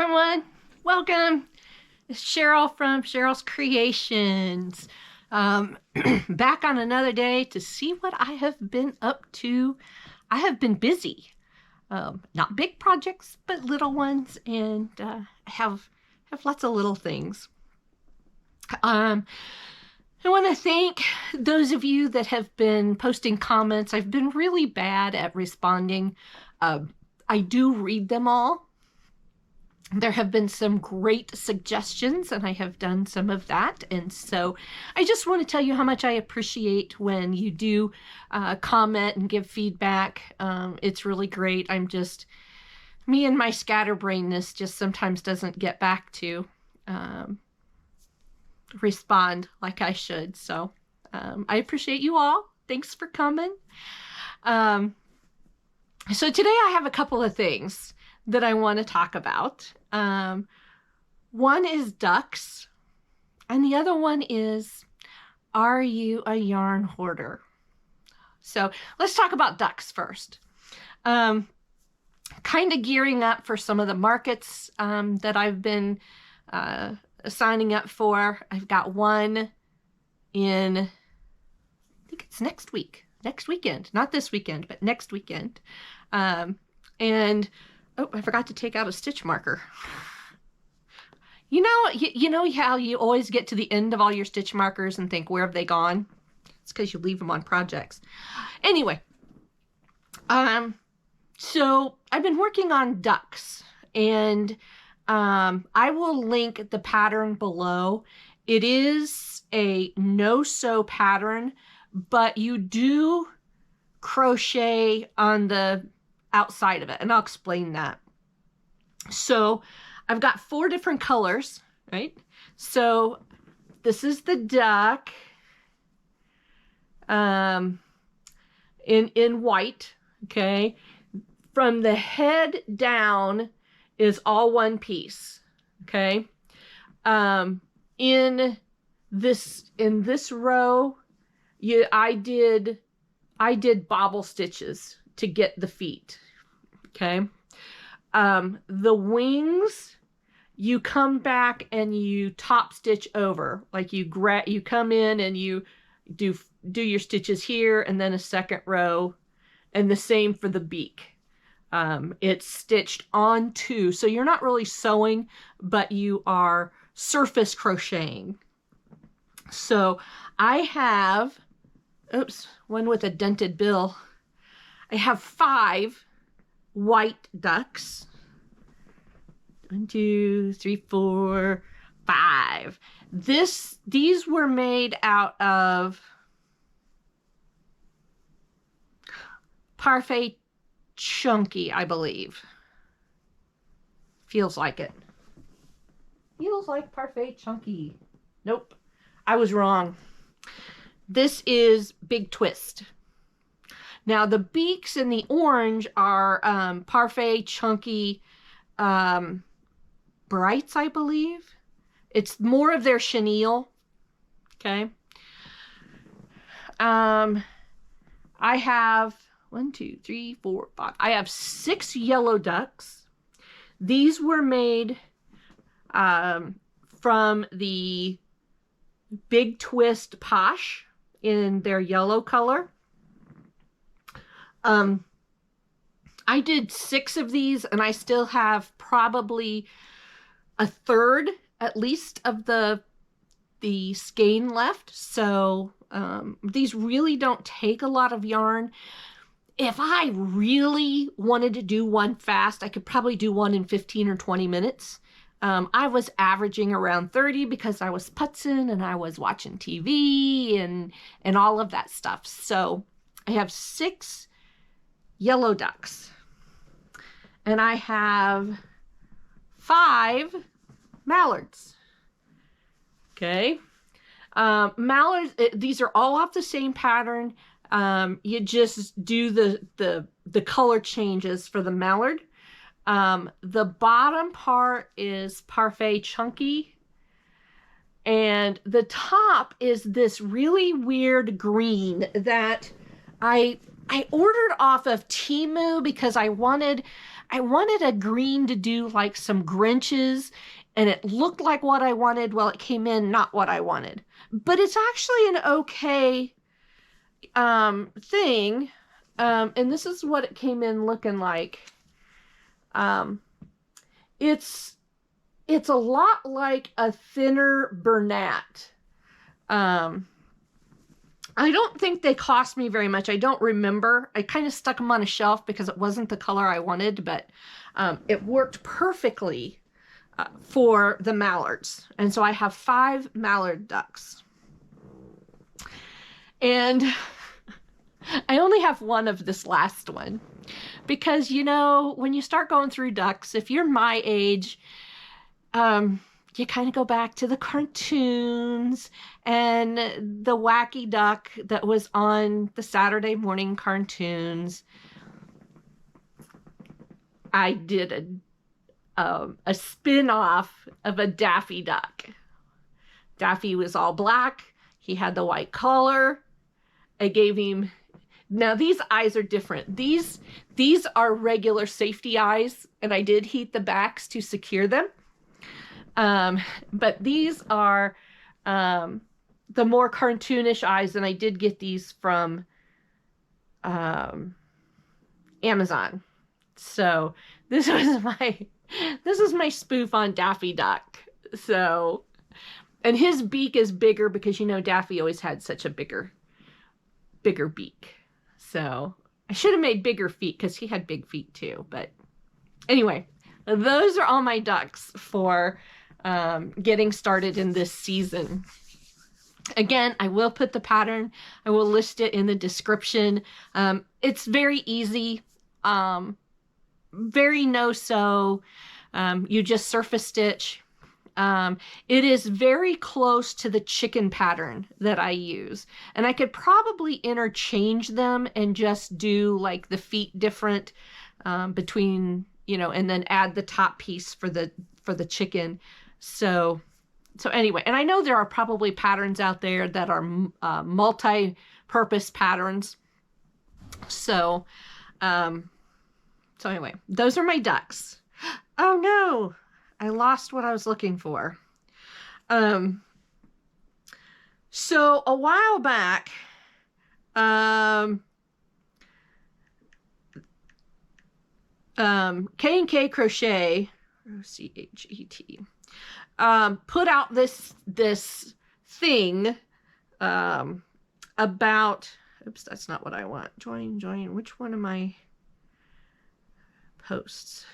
everyone, welcome. It's Cheryl from Cheryl's Creations. Back on another day to see what I have been up to. I have been busy. Not big projects, but little ones, and I have lots of little things. I want to thank those of you that have been posting comments. I've been really bad at responding. I do read them all. There have been some great suggestions, and I have done some of that. And so I just want to tell you how much I appreciate when you do comment and give feedback. It's really great. Me and my scatterbrainness just sometimes doesn't get back to respond like I should. So I appreciate you all. Thanks for coming. So today I have a couple of things that I want to talk about. One is ducks, and the other one is, are you a yarn hoarder? So let's talk about ducks first. Kind of gearing up for some of the markets that I've been signing up for. I've got one in, I think it's next weekend, not this weekend, but next weekend. And oh, I forgot to take out a stitch marker. You know how you always get to the end of all your stitch markers and think, where have they gone? It's because you leave them on projects. Anyway, so I've been working on ducks, and I will link the pattern below. It is a no-sew pattern, but you do crochet on the outside of it, and I'll explain that. So I've got 4 different colors, right? So this is the duck in white, okay? From the head down is all one piece, okay? In this row, I did bobble stitches to get the feet, okay? The wings, you come back and you top stitch over, like you come in and you do your stitches here, and then a second row, and the same for the beak. It's stitched onto, so you're not really sewing, but you are surface crocheting. So I have, one with a dented bill. I have 5 white ducks. 1, 2, 3, 4, 5. These were made out of Parfait Chunky, I believe. Feels like it. Feels like Parfait Chunky. Nope, I was wrong. This is Big Twist. Now the beaks in the orange are Parfait Chunky Brights, I believe. It's more of their chenille. Okay. I have 1, 2, 3, 4, 5. I have 6 yellow ducks. These were made from the Big Twist Posh in their yellow color. I did 6 of these, and I still have probably a third at least of the skein left. So these really don't take a lot of yarn. If I really wanted to do one fast, I could probably do one in 15 or 20 minutes. I was averaging around 30 because I was putzing and I was watching TV and all of that stuff. So I have 6 yellow ducks, and I have 5 mallards. Okay. Mallards, these are all off the same pattern. You just do the color changes for the mallard. The bottom part is Parfait Chunky, and the top is this really weird green that I I ordered off of Temu because I wanted a green to do like some Grinches, and it looked like what I wanted. Well, it came in not what I wanted, but it's actually an okay thing. And this is what it came in looking like. It's a lot like a thinner Bernat. I don't think they cost me very much. I don't remember. I kind of stuck them on a shelf because it wasn't the color I wanted, but it worked perfectly for the mallards. And so I have 5 mallard ducks. And I only have one of this last one because, you know, when you start going through ducks, if you're my age, you kind of go back to the cartoons and the wacky duck that was on the Saturday morning cartoons. I did a spin-off of a Daffy Duck. Daffy was all black. He had the white collar. I gave him... Now, these eyes are different. These are regular safety eyes, and I did heat the backs to secure them. But these are the more cartoonish eyes, and I did get these from Amazon. So this is my spoof on Daffy Duck. So, and his beak is bigger because, you know, Daffy always had such a bigger beak. So I should have made bigger feet because he had big feet too. But anyway, those are all my ducks for getting started in this season. Again, I will put the pattern. I will list it in the description. It's very easy. Very no-sew. You just surface stitch. It is very close to the chicken pattern that I use. And I could probably interchange them and just do like the feet different between, you know, and then add the top piece for the chicken. So anyway, and I know there are probably patterns out there that are multi-purpose patterns. So anyway, those are my ducks. Oh no, I lost what I was looking for. So a while back, K&K Crochet, C-H-E-T, put out this thing about, oops, that's not what I want. Join, which one of my posts?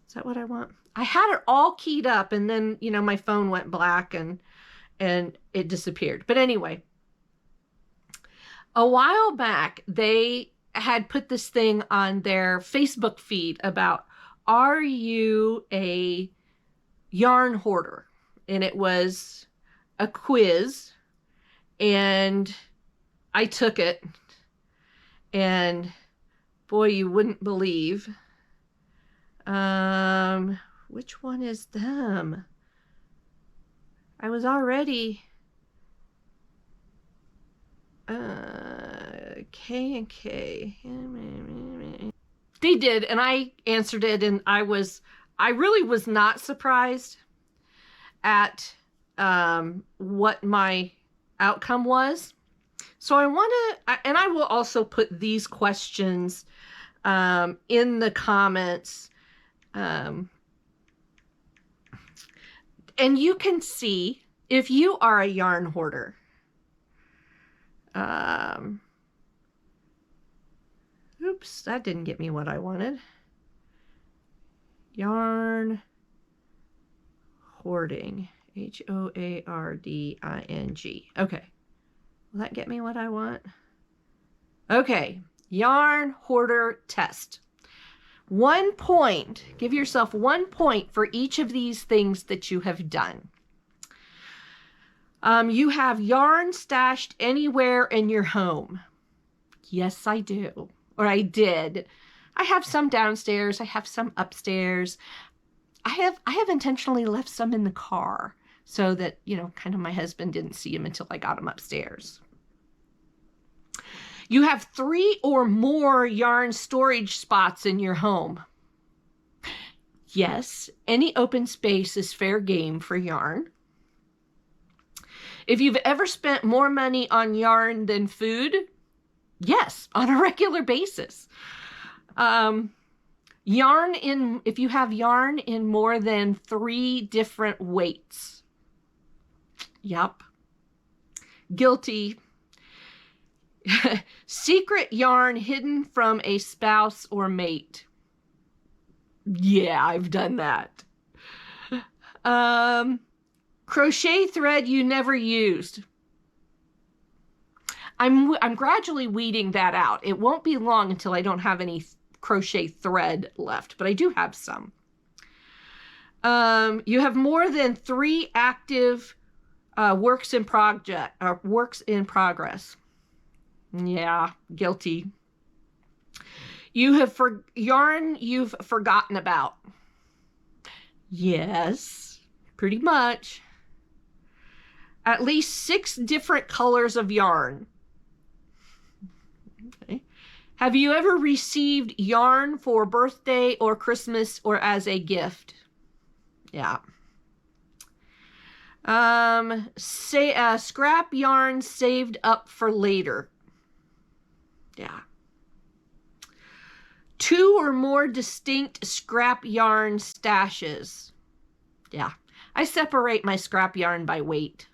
Is that what I want? I had it all keyed up and then, you know, my phone went black and it disappeared. But anyway, a while back, they had put this thing on their Facebook feed about, are you a yarn hoarder? And it was a quiz, and I took it, and boy, you wouldn't believe. Which one is them? I was already K&K. They did, and I answered it, and I really was not surprised at what my outcome was. So I want to, and I will also put these questions in the comments. And you can see if you are a yarn hoarder. Oops, that didn't get me what I wanted. Yarn hoarding, H-O-A-R-D-I-N-G. Okay, will that get me what I want? Okay, yarn hoarder test. 1 point. Give yourself 1 point for each of these things that you have done. You have yarn stashed anywhere in your home. Yes, I do. Or I did. I have some downstairs. I have some upstairs. I have intentionally left some in the car so that, you know, kind of my husband didn't see him until I got him upstairs. You have 3 or more yarn storage spots in your home. Yes, any open space is fair game for yarn. If you've ever spent more money on yarn than food, yes, on a regular basis. If you have yarn in more than 3 different weights. Yep. Guilty. Secret yarn hidden from a spouse or mate. Yeah, I've done that. Crochet thread you never used. I'm gradually weeding that out. It won't be long until I don't have any crochet thread left, but I do have some. You have more than 3 active works in progress. Yeah, guilty. You have yarn you've forgotten about. Yes, pretty much. At least 6 different colors of yarn. Okay. Have you ever received yarn for birthday or Christmas or as a gift? Yeah. Scrap yarn saved up for later. Yeah. 2 or more distinct scrap yarn stashes. Yeah. I separate my scrap yarn by weight.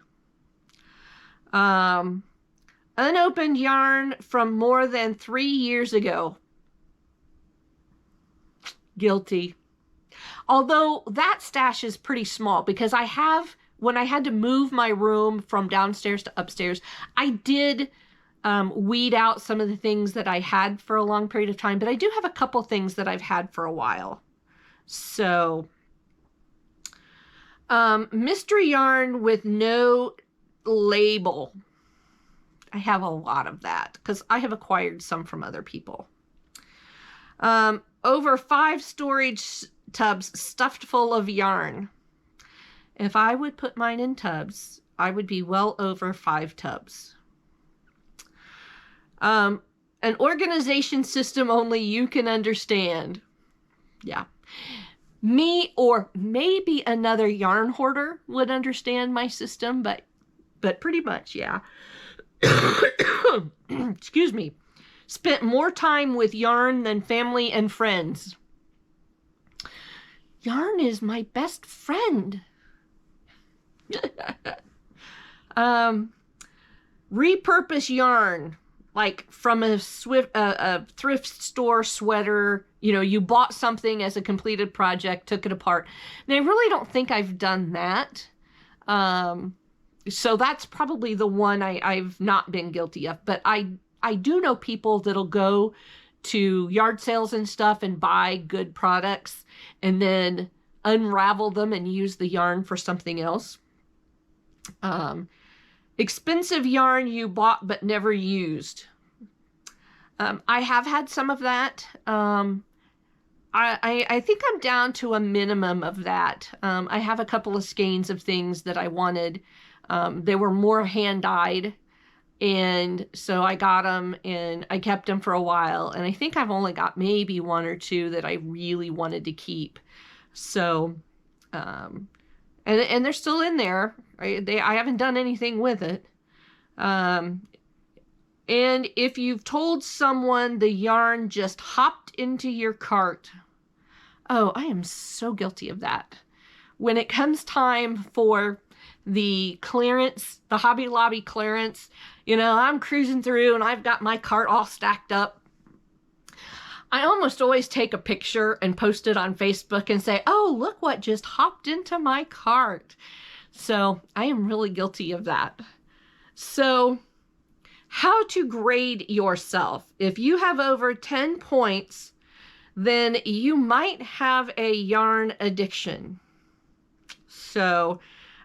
Unopened yarn from more than 3 years ago. Guilty. Although that stash is pretty small because when I had to move my room from downstairs to upstairs, I did weed out some of the things that I had for a long period of time, but I do have a couple things that I've had for a while. So, mystery yarn with no label. I have a lot of that because I have acquired some from other people. Over 5 storage tubs stuffed full of yarn. If I would put mine in tubs, I would be well over 5 tubs. An organization system only you can understand. Yeah. Me or maybe another yarn hoarder would understand my system, but pretty much, yeah. Excuse me. Spent more time with yarn than family and friends. Yarn is my best friend. Repurpose yarn, like from a thrift store sweater. You know, you bought something as a completed project, took it apart. And I really don't think I've done that. So that's probably the one I've not been guilty of. But I do know people that'll go to yard sales and stuff and buy good products and then unravel them and use the yarn for something else. Expensive yarn you bought but never used. I have had some of that. I think I'm down to a minimum of that. I have a couple of skeins of things that I wanted. They were more hand-dyed, and so I got them and I kept them for a while. And I think I've only got maybe 1 or 2 that I really wanted to keep. So, and they're still in there. I haven't done anything with it. And if you've told someone the yarn just hopped into your cart, oh, I am so guilty of that. When it comes time for the clearance, the Hobby Lobby clearance, you know, I'm cruising through and I've got my cart all stacked up. I almost always take a picture and post it on Facebook and say, oh, look what just hopped into my cart. So I am really guilty of that. So how to grade yourself. If you have over 10 points, then you might have a yarn addiction. So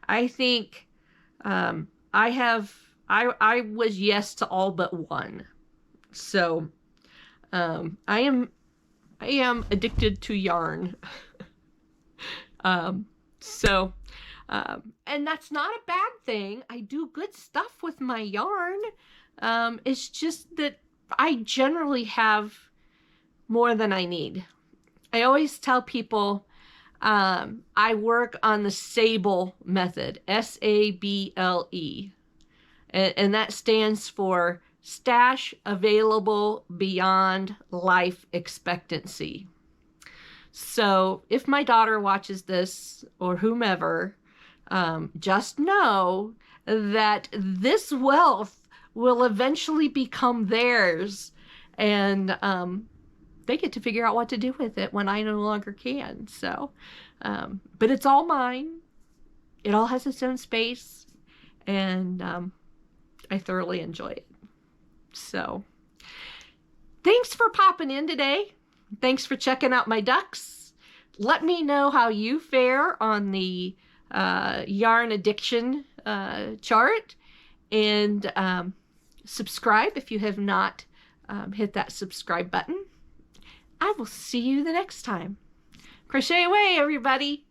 I think I was yes to all but 1. So I am addicted to yarn. And that's not a bad thing. I do good stuff with my yarn. It's just that I generally have more than I need. I always tell people I work on the SABLE method, SABLE, and that stands for Stash Available Beyond Life Expectancy. So if my daughter watches this, or whomever, just know that this wealth will eventually become theirs, and they get to figure out what to do with it when I no longer can. So, but it's all mine. It all has its own space, and I thoroughly enjoy it. So, thanks for popping in today. Thanks for checking out my ducks. Let me know how you fare on the yarn addiction chart, and subscribe if you have not hit that subscribe button. I will see you the next time. Crochet away, everybody.